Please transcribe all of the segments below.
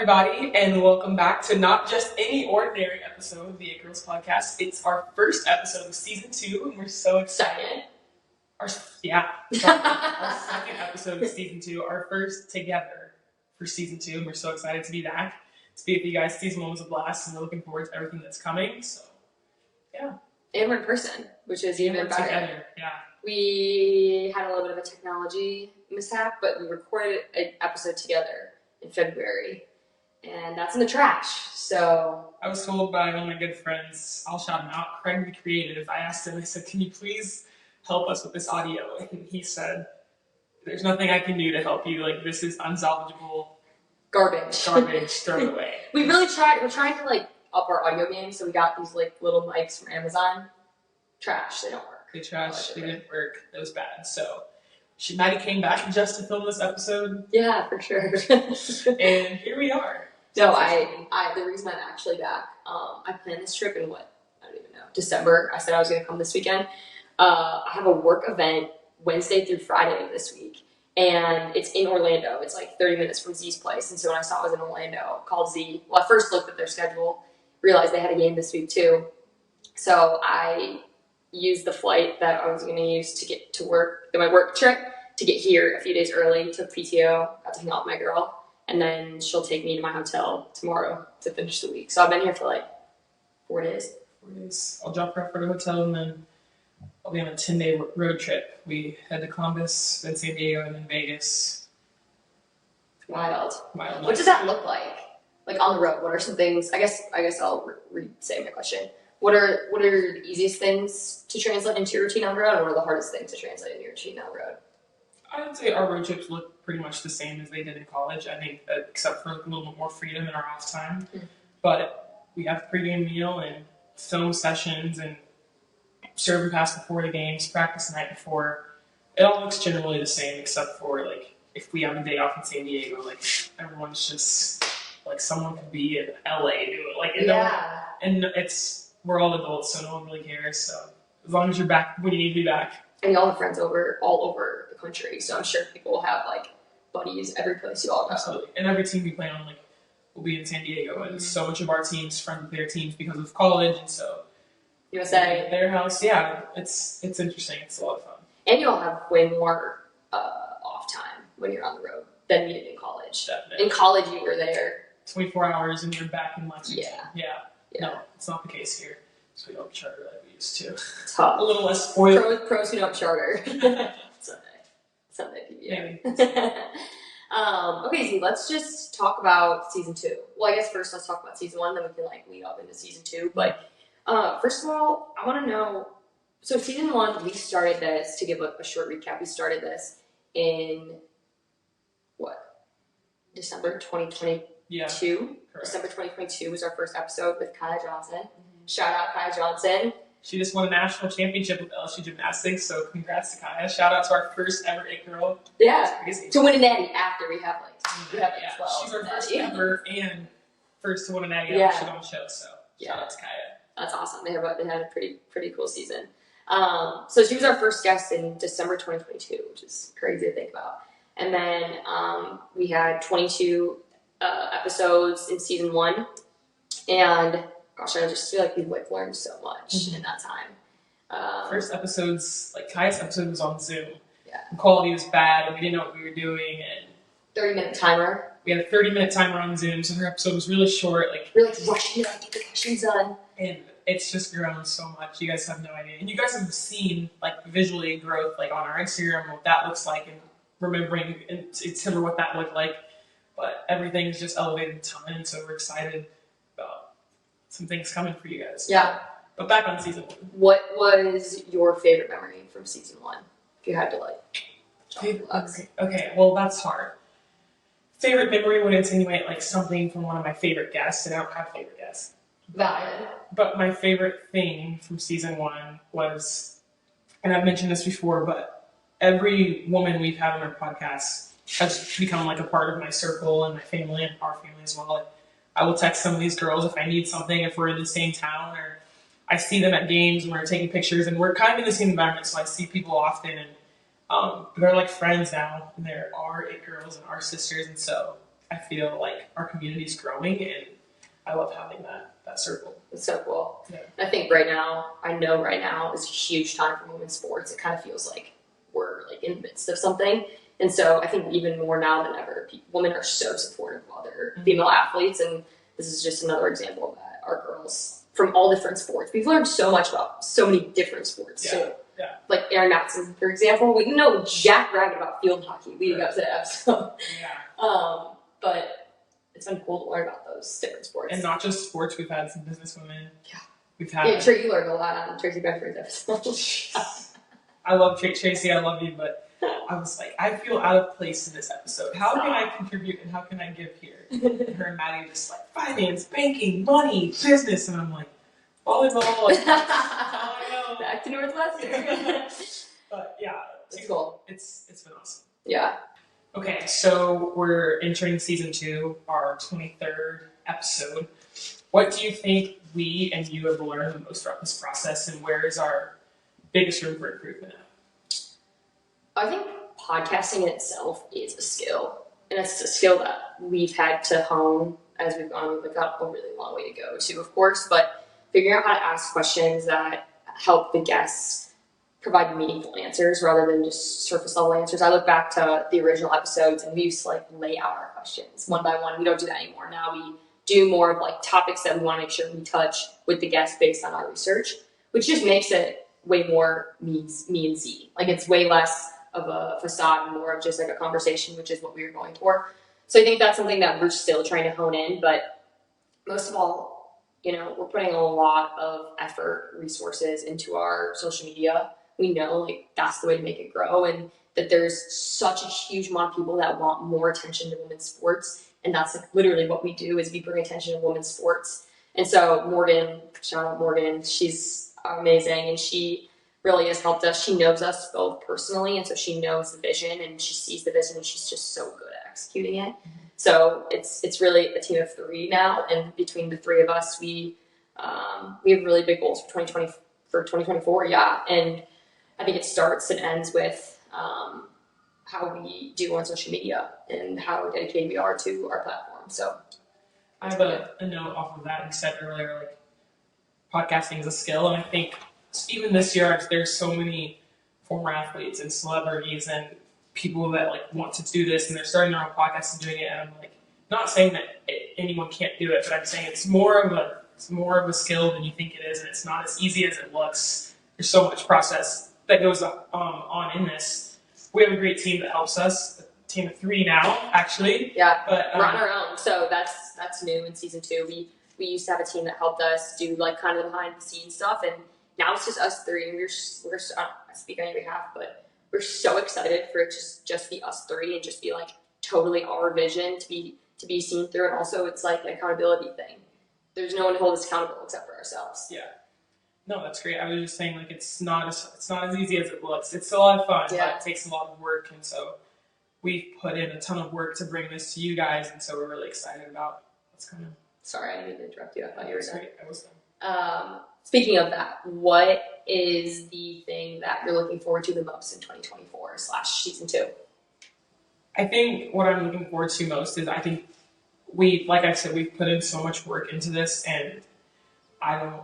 everybody, and welcome back to not just any ordinary episode of the It Girls podcast. It's our first episode of season 2, and we're so excited. Our second episode of season 2, our first together for season 2, and we're so excited to be back. To be with you guys, season 1 was a blast, and we're looking forward to everything that's coming. So, yeah. And we're in person, which is even better. Together, yeah. We had a little bit of a technology mishap, but we recorded an episode together in February, and that's in the trash. So I was told by one of my good friends, I'll shout him out, Craig the Creative. I asked him, I said, can you please help us with this audio? And he said, there's nothing I can do to help you. Like, this is unsalvageable garbage, throw it away. We really tried. We're trying to up our audio game, so we got these little mics from Amazon. Trash. They don't work. They didn't work. It was bad. So Maddie came back just to film this episode. Yeah, for sure. And here we are. No, the reason I'm actually back, I planned this trip in I don't even know, December. I said I was going to come this weekend. I have a work event Wednesday through Friday this week, and it's in Orlando. It's 30 minutes from Z's place. And so when I saw it was in Orlando, called Z. Well, I first looked at their schedule, realized they had a game this week too. So I used the flight that I was going to use to get to work, my work trip, to get here a few days early, took PTO, got to hang out with my girl, and then she'll take me to my hotel tomorrow to finish the week. So I've been here for 4 days. 4 days. I'll drop her off at the hotel, and then I'll be on a 10-day road trip. We head to Columbus, then San Diego, and then Vegas. Wild. Wild. What does that look like? On the road, what are some things? I guess I'll re-say my question. What are the easiest things to translate into your routine on the road, and what are the hardest things to translate into your routine on the road? I would say our road trips look pretty much the same as they did in college. I think, except for a little bit more freedom in our off time. Mm-hmm. But we have pregame meal and film sessions and serve and pass before the games, practice the night before. It all looks generally the same, except for if we have a day off in San Diego, everyone's just someone could be in LA doing and we're all adults, so no one really cares. So as long as you're back when you need to be back. And you all have friends all over the country, so I'm sure people will have buddies every place you all go. Absolutely. And every team we play on will be in San Diego, and so much of our teams friends with their teams because of college, and so USA, their house, yeah, it's interesting. It's a lot of fun. And you all have way more off time when you're on the road than we did in college. Definitely. In college, you were there 24 hours and you're back in Lexington. Yeah. No, it's not the case here. So we don't charter like we used to. Tough. A little less spoiled. Pros who don't charter. Someday, PBA. Maybe. Okay, Z, let's just talk about season 2. Well, I guess first let's talk about season 1, then we can lead up into season 2. But first of all, I want to know. So season 1, we started this, to give a short recap. We started this in December 2022. Yeah. December 2022 was our first episode with Kaya Johnson. Mm-hmm. Shout out Kaya Johnson. She just won a national championship with LSU gymnastics, so congrats to Kaya. Shout out to our first ever It Girl. Yeah. To win a natty after we have 12. She's our first ever and first to win a natty after she on the show. So shout out to Kaya. That's awesome. They had a pretty cool season. So she was our first guest in December 2022, which is crazy to think about. And then we had 22 episodes in season 1, and gosh, I just feel like we've learned so much in that time. First episodes, Kaya's episode was on Zoom. Yeah. The quality was bad, and we didn't know what we were doing. And 30-minute timer. We had a 30-minute timer on Zoom, so her episode was really short. We're rushing to get the questions done. And it's just grown so much. You guys have no idea. And you guys have seen visually growth on our Instagram, what that looks like, and remembering in December what that looked like. But everything's just elevated a ton, and so we're excited about some things coming for you guys. Yeah. But back on season 1. What was your favorite memory from season 1? If you had to Okay, well that's hard. Favorite memory would insinuate something from one of my favorite guests, and I don't have favorite guests. Valid. But my favorite thing from season 1 was, and I've mentioned this before, but every woman we've had on our podcast has become a part of my circle and my family and our family as well. I will text some of these girls if I need something, if we're in the same town, or I see them at games and we're taking pictures, and we're kind of in the same environment, so I see people often, and they're friends now, and they're our It Girls and our sisters, and so I feel like our community's growing, and I love having that circle. It's so cool. Yeah. I think right now is a huge time for women's sports. It kind of feels like we're like in the midst of something. And so I think even more now than ever, women are so supportive of other female athletes. And this is just another example of that. Our girls from all different sports. We've learned so much about so many different sports. Yeah. So, yeah. like Erin Matson, for example, we know jack rabbit about field hockey leading up to the episode. Yeah. But it's been cool to learn about those different sports. And not just sports, we've had some businesswomen. Yeah. We've had. Yeah, I'm sure you learned a lot on Tracy Bedford's episode. I love Tracy, I love you, but I was like, I feel out of place in this episode. How can I contribute and how can I give here? And her and Maddie just like, finance, banking, money, business. And I'm like, volleyball. Like, Back to Northwestern. But yeah. It's cool. It's been awesome. Yeah. Okay, so we're entering season 2, our 23rd episode. What do you think we and you have learned the most throughout this process, and where is our biggest room for improvement at? I think podcasting in itself is a skill, and it's a skill that we've had to hone as we've gone. We've got a really long way to go too, of course, but figuring out how to ask questions that help the guests provide meaningful answers rather than just surface level answers. I look back to the original episodes and we used to like lay out our questions one by one. We don't do that anymore. Now we do more of like topics that we want to make sure we touch with the guests based on our research, which just makes it way more me and Z. Like it's way less of a facade and more of just like a conversation, which is what we were going for. So I think that's something that we're still trying to hone in, but most of all, you know, we're putting a lot of effort, resources into our social media. We know like that's the way to make it grow, and that there's such a huge amount of people that want more attention to women's sports, and that's like literally what we do is we bring attention to women's sports. And so Morgan, shout out Morgan, she's amazing, and she really has helped us. She knows us both personally, and so she knows the vision and she sees the vision, and she's just so good at executing it. So it's really a team of 3 now, and between the 3 of us, we have really big goals for 2024. Yeah, and I think it starts and ends with how we do on social media and how dedicated we are to our platform. So I have a note off of that. You said earlier, like podcasting is a skill, and I think even this year there's so many former athletes and celebrities and people that like want to do this, and they're starting their own podcast and doing it. And I'm like, not saying that anyone can't do it, but I'm saying it's more of a skill than you think it is, and it's not as easy as it looks. There's so much process that goes on in this. We have a great team that helps us. A team of 3 now, actually. Yeah, but we're on our own, so that's new in season 2. We used to have a team that helped us do like kind of the behind the scenes stuff, and now it's just us 3. And we're I speak on your behalf, but we're so excited for it to just be us 3 and just be like totally our vision to be seen through. And also, it's like an accountability thing. There's no one to hold us accountable except for ourselves. Yeah. No, that's great. I was just saying, like, it's not as easy as it looks. It's a lot of fun, but it takes a lot of work, and so we've put in a ton of work to bring this to you guys, and so we're really excited about what's coming. Sorry, I didn't mean to interrupt you. I thought you were done. I was done. Speaking of that, what is the thing that you're looking forward to the most in 2024/season 2? I think what I'm looking forward to most is I think like I said, we've put in so much work into this, and I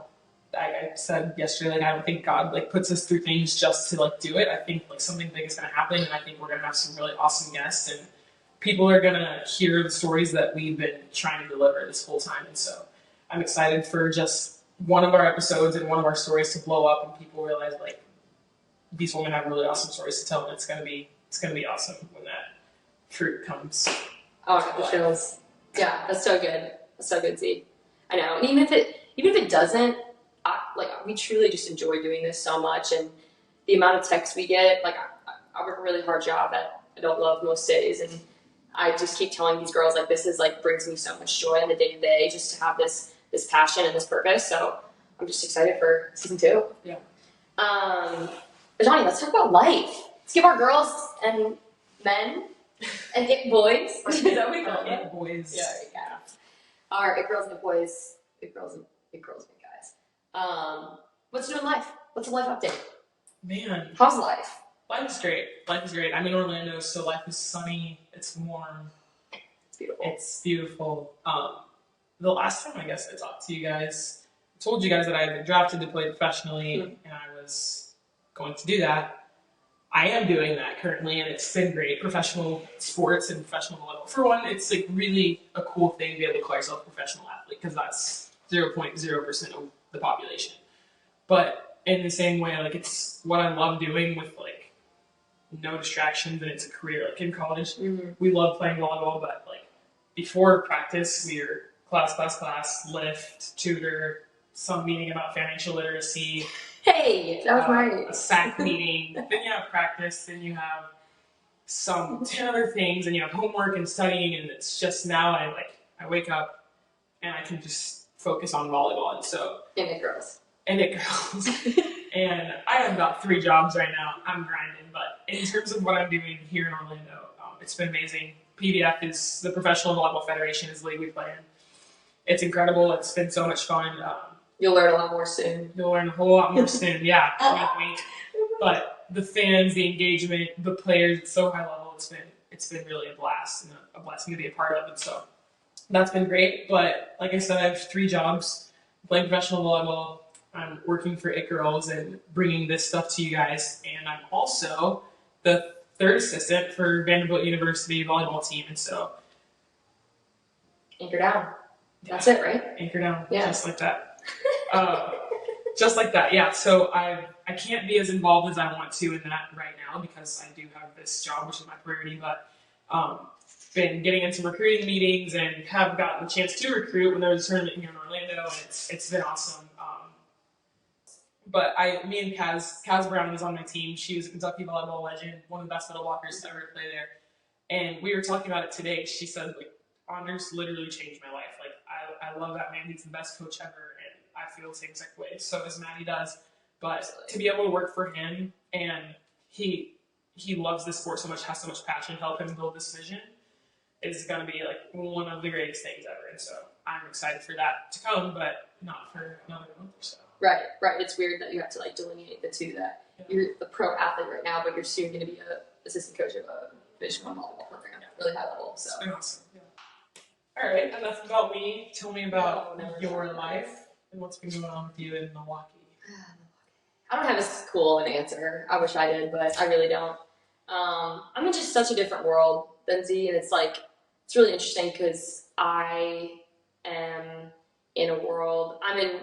said yesterday, like, I don't think God like puts us through things just to like do it. I think like something big is going to happen, and I think we're going to have some really awesome guests, and people are going to hear the stories that we've been trying to deliver this whole time. And so I'm excited for just one of our episodes and one of our stories to blow up, and people realize like these women have really awesome stories to tell, and it's going to be awesome when that fruit comes. Oh, the shows. Yeah, that's so good. That's so good, Z. I know. And even if it doesn't, we truly just enjoy doing this so much, and the amount of texts we get, like I work a really hard job that I don't love most days, and I just keep telling these girls like this is like brings me so much joy in the day to day just to have this passion and this purpose. So I'm just excited for season 2. Yeah. Azhani, let's talk about life. Let's give our girls and men and it boys. Is that what we call them? It boys. Yeah. Our it girls and it boys. It girls and guys. What's new in life? What's a life update? Man. How's life? Life is great. I'm in Orlando, so life is sunny. It's warm. It's beautiful. It's beautiful. The last time I guess I talked to you guys, I told you guys that I had been drafted to play professionally, and I was going to do that. I am doing that currently, and it's been great. Professional sports and professional volleyball. For one, it's like really a cool thing to be able to call yourself a professional athlete because that's 0.0% of the population. But in the same way, like it's what I love doing with like no distractions, and it's a career. Like in college, we love playing volleyball, but like before practice, we were class, lift, tutor, some meeting about financial literacy. Hey, that was right. A SAC meeting. Then you have practice. Then you have some 10 other things, and you have homework and studying. And it's just now I wake up and I can just focus on volleyball. And so and it grows. And I have about 3 jobs right now. I'm grinding, but in terms of what I'm doing here in Orlando, it's been amazing. PVF is the Professional Volleyball Federation is the league we play in. It's incredible. It's been so much fun. You'll learn a lot more soon. You'll learn a whole lot more soon. Yeah, wink. But the fans, the engagement, the players, it's so high level. It's been really a blast and a blessing to be a part of. And so that's been great. But like I said, I have 3 jobs: playing professional volleyball. I'm working for It Girls and bringing this stuff to you guys. And I'm also the 3rd assistant for Vanderbilt University volleyball team. And so anchor down. That's it, right? Anchor down. Yeah. Just like that. Just like that, yeah. So I can't be as involved as I want to in that right now because I do have this job, which is my priority. But been getting in some recruiting meetings and have gotten the chance to recruit when there was a tournament here in Orlando, and it's been awesome. But me and Kaz Brown is on my team. She was a Kentucky volleyball legend, one of the best middle blockers to ever play there. And we were talking about it today. She said, like, Anders literally changed my life. Like, I love that man. He's the best coach ever, and I feel the same exact way. So as Maddie does. But to be able to work for him, and he loves this sport so much, has so much passion, help him build this vision, is going to be like one of the greatest things ever. And so I'm excited for that to come, but not for another month or so. Right. It's weird that you have to like delineate the two. That you're the pro athlete right now, but you're soon going to be an assistant coach of a Division I volleyball program, really high level. So. It's been awesome. Yeah. All right, enough about me. Tell me about your life and what's been going on with you in Milwaukee. I don't have as cool an answer. I wish I did, but I really don't. I'm in just such a different world than Z, and it's really interesting because I am in a world. I'm in,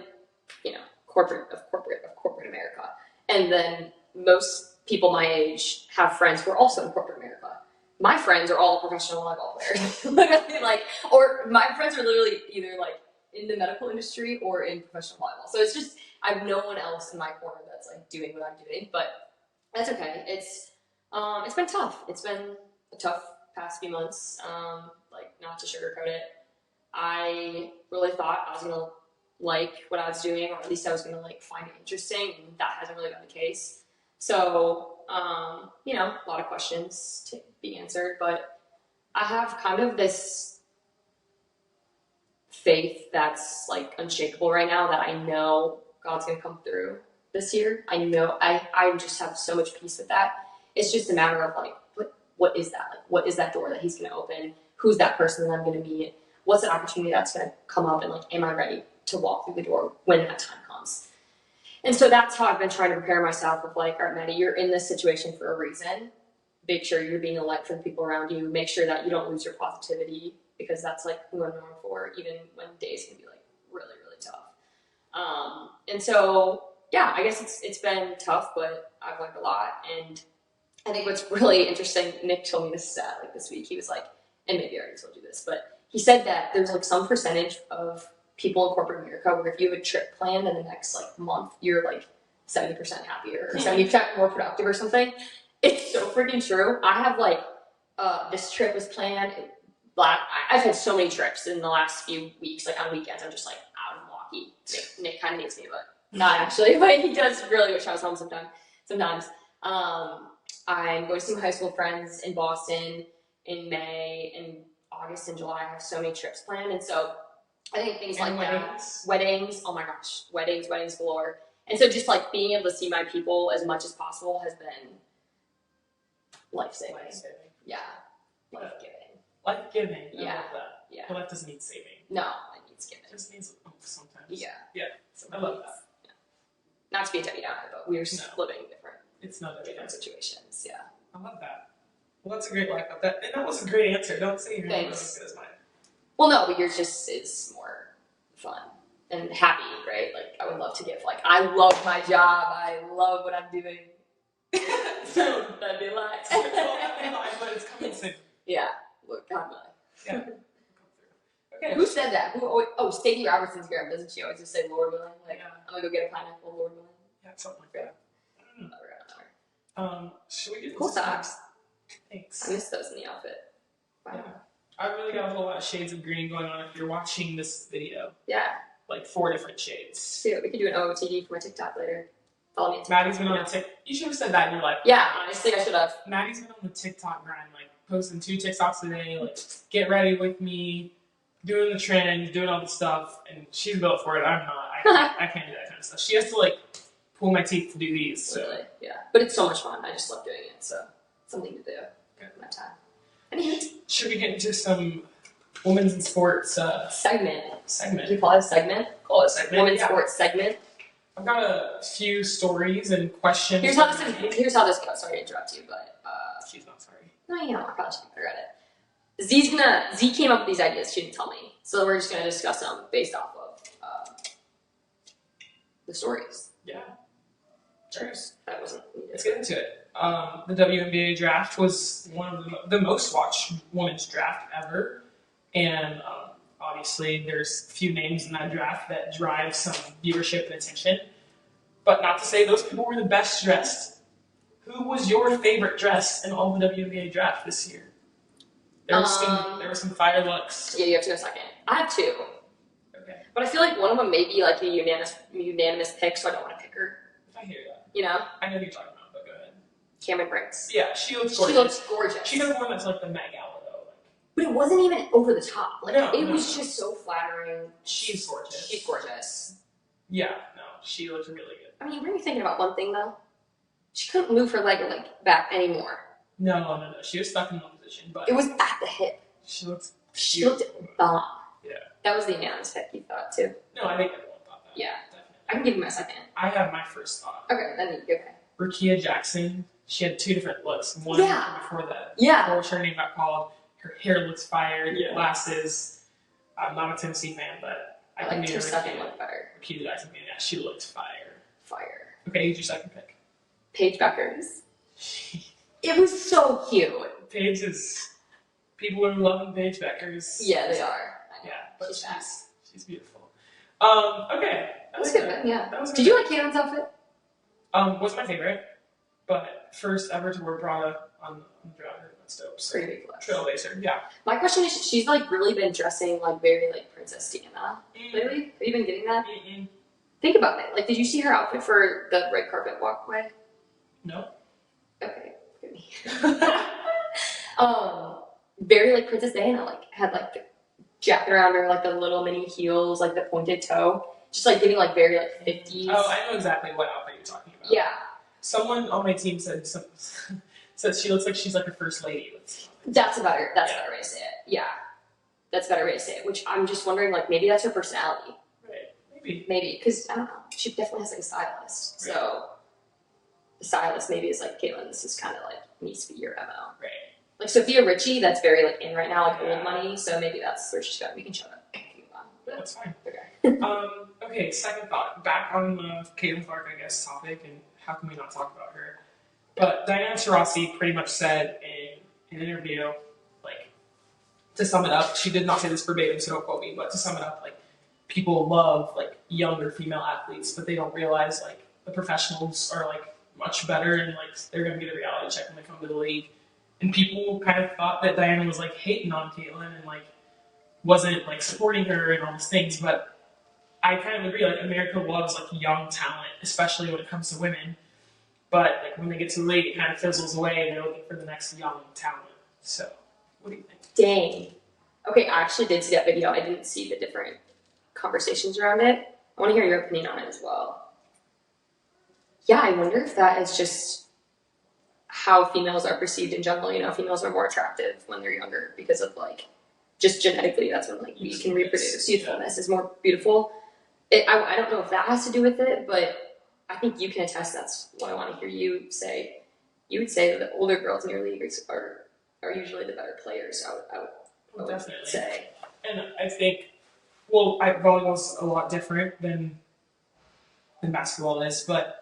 corporate America, and then most people my age have friends who are also in corporate America. My friends are all professional volleyball players, literally, or my friends are literally either in the medical industry or in professional volleyball. So it's just I have no one else in my corner that's doing what I'm doing, but that's okay. It's been tough. It's been a tough past few months. Not to sugarcoat it, I really thought I was gonna like what I was doing, or at least I was gonna find it interesting, and that hasn't really been the case. So a lot of questions to be answered, but I have kind of this faith that's unshakable right now, that I know God's gonna come through this year. I know I just have so much peace with that. It's just a matter of what is that? What is that door that he's gonna open? Who's that person that I'm gonna meet? What's an opportunity that's gonna come up, and am I ready to walk through the door when that time comes? And so that's how I've been trying to prepare myself with all right, Maddie, you're in this situation for a reason. Make sure you're being a light for the people around you. Make sure that you don't lose your positivity, because that's who I'm known for, even when days can be really, really tough. And so, yeah, I guess it's been tough, but I've learned a lot. And I think what's really interesting, Nick told me this stat this week. He was and maybe I already told you this, but he said that there's some percentage of people in corporate America where if you have a trip planned in the next month, you're 70% happier or 70% more productive or something. It's so freaking true. I have this trip was planned. I've had so many trips in the last few weeks. On weekends, I'm just out of Milwaukee. Nick kind of hates me, but not actually. But he does really wish I was home sometimes. I'm going to see my high school friends in Boston in May, and August and July. I have so many trips planned, and so I think things like weddings. Oh my gosh, weddings galore. And so just being able to see my people as much as possible has been life-saving. Yeah, life-giving. Life-giving. Yeah. I love that. Yeah. Well, that doesn't need saving. No, it needs giving. It just needs sometimes. Yeah. Yeah. So I love that. Yeah. Not to be a Debbie Downer, but we're living different. It's not different situations. Yeah. I love that. Well, that's a great life up that. And that was a great answer. Don't say your name Thanks. as good as mine. Well, no, but yours just is more fun and happy, right? Like, I would love to give, like, I love my job. I love what I'm doing. So, that'd be a lie. But it's coming soon. Yeah. Look, God bless. Yeah. Okay. Who said that? Stacey Robertson's girl. Doesn't she always just say Lord willing? Like, Yeah. I'm gonna go get a pineapple, Lord willing. Yeah, something like that. I don't know. Should we get Cool socks. Thanks. I missed those in the outfit. Wow. Yeah. I really got a whole lot of shades of green going on if you're watching this video. Yeah. Like 4 different shades. So we could do an OOTD for my TikTok later. Follow me on TikTok. Maddie's been on the TikTok. You should have said that in your life. Yeah, honestly, I should have. Maddie's been on the TikTok grind, like posting 2 TikToks a day, like get ready with me, doing the trend, doing all the stuff, and she's built for it. I'm not. I can't do that kind of stuff. She has to like pull my teeth to do these. So. Literally, yeah. But it's so much fun. I just love doing it. So something to do. Okay. My time. Anyway. Should we get into some women's in sports segment? Segment. Do you call it a segment? Call it a segment. Women's sports segment. I've got a few stories and questions. Here's how this goes. Sorry to interrupt you, but she's not sorry. No, you know, I probably should be better at it. Z came up with these ideas. She didn't tell me, so we're just gonna discuss them based off of the stories. Yeah. Sure. That wasn't. Let's get into it. The WNBA draft was one of the most watched women's draft ever, and obviously there's a few names in that draft that drive some viewership and attention. But not to say those people were the best dressed. Who was your favorite dress in all the WNBA draft this year? There were some fire looks. Yeah, you have to go second. I have 2. Okay. But I feel like one of them may be like a unanimous pick, so I don't want to pick her. I hear that. You know? I know who you're talking about, but go ahead. Cameron Briggs. Yeah, she looks gorgeous. She looks gorgeous. She does one that's like the Met Gala though. But it wasn't even over the top. Like it was no. just so flattering. She's gorgeous. She's gorgeous. Yeah, no, she looks really good. I mean, you bring me thinking about one thing though. She couldn't move her leg back anymore. No. She was stuck in one position, but it was at the hip. She looked bomb. Yeah. That was the unanimous pick you thought too. No, I think everyone thought that. Yeah. Definitely. I can give you my second. I have my first thought. Okay, then you go. Rakia Jackson. She had 2 different looks. One before that. Yeah. Before her name got called. Her hair looks fire. Yeah. Glasses. I'm not a Tennessee fan, but I liked her second look better. Rakia Jackson. Yeah, she looked fire. Fire. Okay, who's your second pick? Paige Beckers. It was so cute. Paige is. People are loving Paige Beckers. Yeah, they are. Yeah, but she's beautiful. Okay. That was good, man. Yeah. That was good. Did you like Caitlin's outfit? Was my favorite, but first ever to wear Prada on the draft. That's dope. So. Pretty big flex. Trailblazer, yeah. My question is, she's like really been dressing like very like Princess Diana lately. Have you been getting that? Mm-mm. Think about it. Like, did you see her outfit for the red carpet walkway? No. Okay, look at me. Very like Princess Diana. Like had like the jacket around her, like the little mini heels, like the pointed toe. Just like giving like very like 50s. Oh, I know exactly what outfit you're talking about. Yeah. Someone on my team said she looks like she's like a first lady. That's a better way to say it. Yeah. That's a better way to say it. Which I'm just wondering, like, maybe that's her personality. Right. Maybe. Because, I don't know. She definitely has like a stylist. Right. So, the stylist maybe is like, Caitlin, this is kind of like, needs to be your MO. Right. Like, Sophia Richie, that's very like in right now, like old money. So, maybe that's where she's got. We can show that. Yeah, that's fine. Okay. Okay, second thought. Back on the Caitlin Clark, I guess, topic, and how can we not talk about her? But Diana Taurasi pretty much said in an interview, like, to sum it up, she did not say this verbatim, so don't quote me, but to sum it up, like, people love, like, younger female athletes, but they don't realize, like, the professionals are, like, much better, and, like, they're going to get a reality check when they come to the league. And people kind of thought that Diana was, like, hating on Caitlin and, like, wasn't, like, supporting her and all these things, but I kind of agree, like, America loves, like, young talent, especially when it comes to women. But like when they get to the league, it kind of fizzles away, and they're looking for the next young talent. So, what do you think? Dang. Okay, I actually did see that video. I didn't see the different conversations around it. I want to hear your opinion on it as well. Yeah, I wonder if that is just how females are perceived in general. You know, females are more attractive when they're younger because of like just genetically. That's when like we can reproduce. Youthfulness is more beautiful. I don't know if that has to do with it, but I think you can attest. That's what I want to hear you say. You would say that the older girls in your league are usually the better players. I would definitely say. And I think, well, volleyball's a lot different than basketball is, but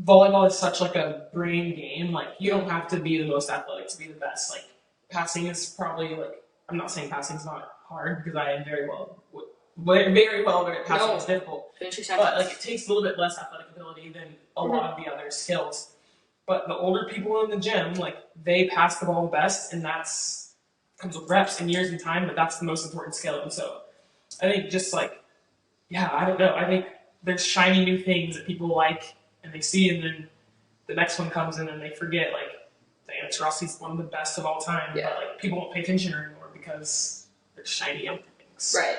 volleyball is such like a brain game. Like you don't have to be the most athletic to be the best. Like passing is probably like, I'm not saying passing is not hard because I am very well at passing. Is difficult, but like it takes a little bit less athletic ability than a lot of the other skills. But the older people in the gym, like they pass the ball the best, and that's comes with reps and years and time. But that's the most important skill. And so I think just like, yeah, I don't know. I think there's shiny new things that people like and they see, and then the next one comes in and they forget. Like Taurasi's one of the best of all time, but like people won't pay attention anymore because there's shiny young things. Right.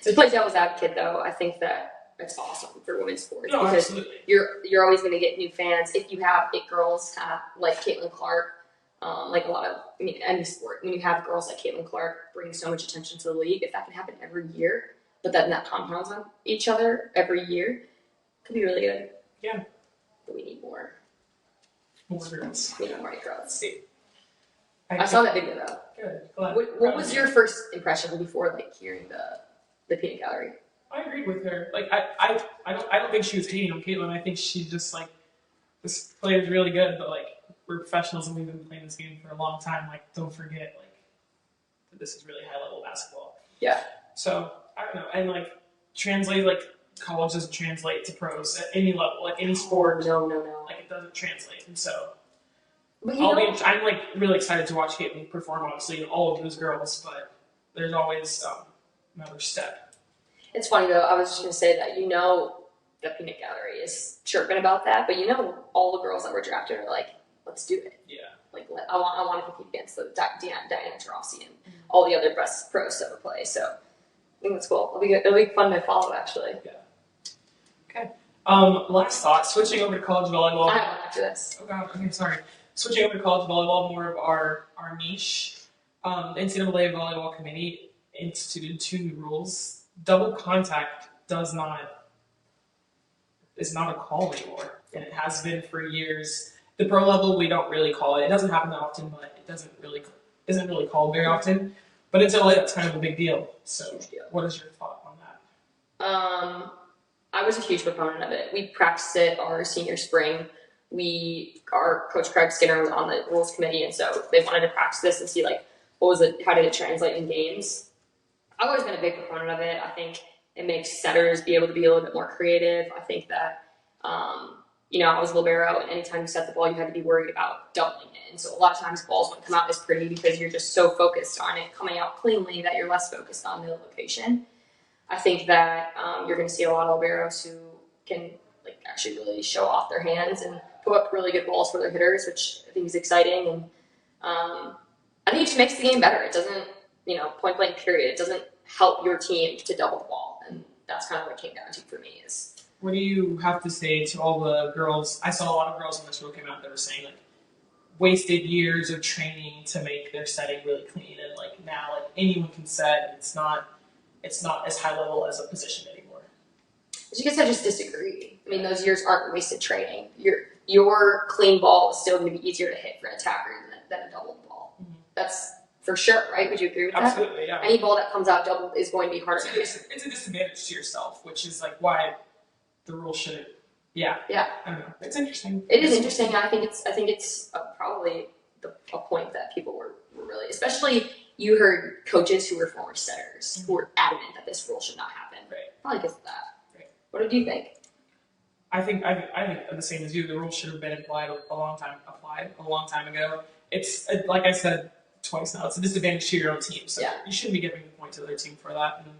To play devil's advocate, though, I think that it's awesome for women's sports because absolutely. You're always going to get new fans if you have it girls like Caitlin Clark, like a lot of any sport. When you have girls like Caitlin Clark bringing so much attention to the league, if that can happen every year, but then that compounds on each other every year, it could be really good. Yeah. But we need more. More girls. We need more girls. I saw that video though. Good. Glad. What was your first impression before like hearing the peanut gallery? I agreed with her. Like I don't think she was hating on Caitlin. I think she's just like, this player's really good, but like we're professionals and we've been playing this game for a long time. Like don't forget like that this is really high level basketball. Yeah. So I don't know, and like translate like college doesn't translate to pros at any level, like any sport. No. Like it doesn't translate, and so but I'm like really excited to watch Caitlin perform. Obviously, all of those girls, but there's always another step. It's funny though, I was just going to say that the peanut gallery is chirping about that, but all the girls that were drafted are like, let's do it. Yeah. Like I want to compete against the Diana Taurasi and all the other best pros to ever play. So I think that's cool. It'll be good. It'll be fun to follow actually. Yeah. Okay. Last thought, switching over to college volleyball. I have one after this. Oh god, okay, sorry. Switching over to college volleyball, more of our niche. The NCAA Volleyball Committee instituted 2 new rules. Double contact is not a call anymore, and it has been for years. The pro level, we don't really call it. It doesn't happen that often, but it isn't really called very often. But until that's kind of a big deal. So, what is your thought on that? I was a huge proponent of it. We practiced it our senior spring. Our coach Craig Skinner was on the rules committee, and so they wanted to practice this and see like how did it translate in games. I've always been a big proponent of it. I think it makes setters be able to be a little bit more creative. I think that, I was libero, and anytime you set the ball, you had to be worried about doubling it. And so a lot of times balls wouldn't come out as pretty because you're just so focused on it coming out cleanly that you're less focused on the location. I think that you're going to see a lot of liberos who can like actually really show off their hands and put up really good balls for their hitters, which I think is exciting. And I think it just makes the game better. It doesn't, point blank period. It doesn't help your team to double the ball. And that's kind of what it came down to for me is. What do you have to say to all the girls? I saw a lot of girls when this rule came out that were saying like wasted years of training to make their setting really clean, and like now like anyone can set. It's not as high level as a position anymore. I guess I just disagree. I mean, those years aren't wasted training. Your clean ball is still going to be easier to hit for an attacker than a double ball. Mm-hmm. That's for sure, right? Would you agree with that? Absolutely, yeah. Any ball that comes out double is going to be harder. It's a disadvantage to yourself, which is like why the rule shouldn't. Yeah. Yeah. I don't know. It's interesting. It is interesting. I think it's probably a point that people were really, especially you heard coaches who were former setters who were adamant that this rule should not happen. Right. Probably because of that. Right. What do you think? I think the same as you. The rule should have been applied a long time ago. It's like I said twice now. It's a disadvantage to your own team, so you shouldn't be giving the point to their team for that. And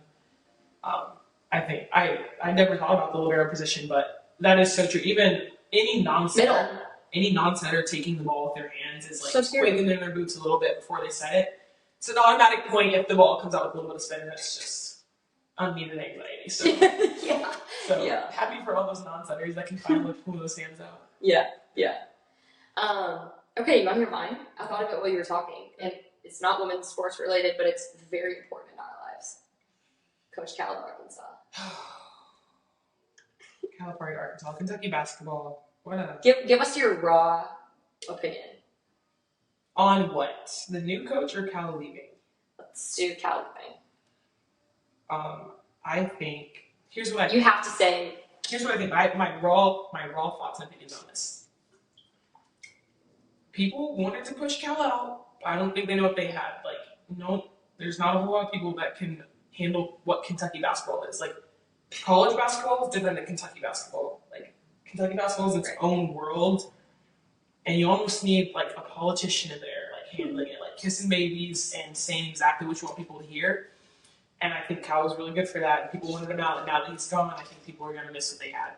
I think I never thought about the libero position, but that is so true. Even any non-setter taking the ball with their hands is like so squiggling in their boots a little bit before they set it. It's an automatic point if the ball comes out with a little bit of spin. That's just unneeded anxiety. So happy for all those non-setters that can finally pull those hands out. Yeah. Okay, you want to hear mine? I thought of it while you were talking, and it's not women's sports related, but it's very important in our lives. Coach Cal of Arkansas. Calipari, Arkansas, Kentucky basketball. What a Give us your raw opinion. on what? The new coach or Cal leaving? Let's do Cal thing. I think here's what I You have to say. Here's what I think. My raw thoughts and opinions on this. People wanted to push Cal out. I don't think they know what they had. Like, no, there's not a whole lot of people that can handle what Kentucky basketball is. Like, college basketball is different than Kentucky basketball. Like, Kentucky basketball is its own world, and you almost need like a politician in there, like handling it, like kissing babies and saying exactly what you want people to hear. And I think Cal was really good for that. People wanted him out, and now that he's gone, I think people are going to miss what they had.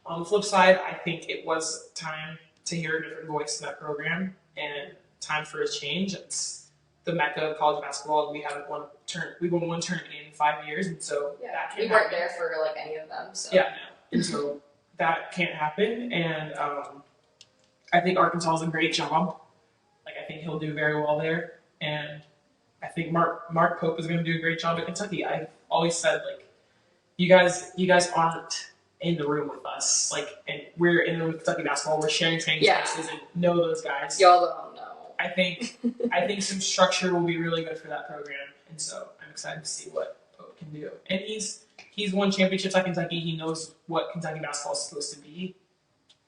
On the flip side, I think it was time to hear a different voice in that program and time for a change. It's the mecca of college basketball. We haven't won one tournament in 5 years, and so that can't we weren't happen. there for like any of them. So. Yeah, no. And so that can't happen. And I think Arkansas is a great job. Like, I think he'll do very well there, and I think Mark Pope is going to do a great job at Kentucky. I've always said, like, you guys aren't in the room with us, like, and we're in the room with Kentucky basketball. We're sharing training spaces and know those guys. Y'all don't know. I think some structure will be really good for that program, and so I'm excited to see what Pope can do. And he's won championships at Kentucky. He knows what Kentucky basketball is supposed to be.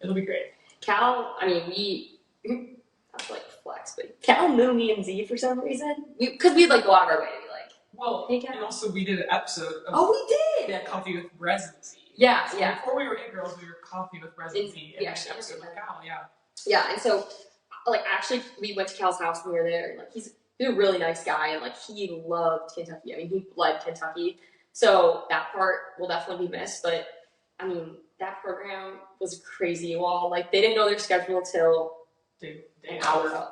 It'll be great. Cal, I mean, not to like flex, but Cal knew me and Z for some reason. Because we'd like go out of our way to be like, well, hey, Cal. And also we did an episode of we did! Coffee with Berezowitz. Yeah, so yeah. Before we were It Girls, we were Coffee with Berezowitz. And yeah, episode with Cal, yeah. Yeah, and so, like, actually, we went to Cal's house when we were there, and, like, he's a really nice guy, and, like, he loved Kentucky. I mean, he loved Kentucky. So that part will definitely be missed, but, I mean, that program was crazy. Well, like, they didn't know their schedule till an hour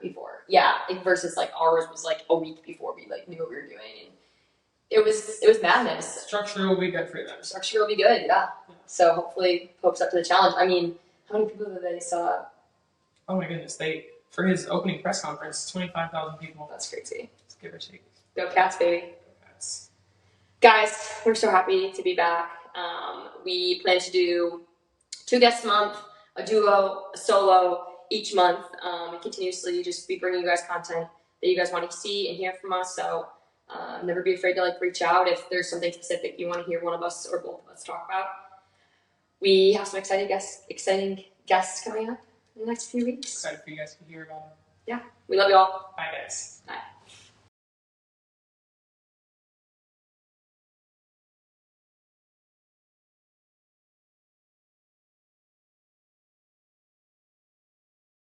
before. Yeah, like, versus, like, ours was, like, a week before we, like, knew what we were doing, and it was madness. Structure will be good for them. Structure will be good, yeah. So hopefully Pope's up to the challenge. I mean, how many people did they saw? Oh my goodness, for his opening press conference, 25,000 people. That's crazy. Let's give or take. Go Cats, baby. Go Cats. Guys, we're so happy to be back. We plan to do 2 guests a month, a duo, a solo each month, and continuously just be bringing you guys content that you guys want to see and hear from us. So never be afraid to like reach out if there's something specific you want to hear one of us or both of us talk about. We have some exciting guests coming up in the next few weeks. Excited for you guys to hear about them. Yeah, we love you all. Bye, guys. Bye.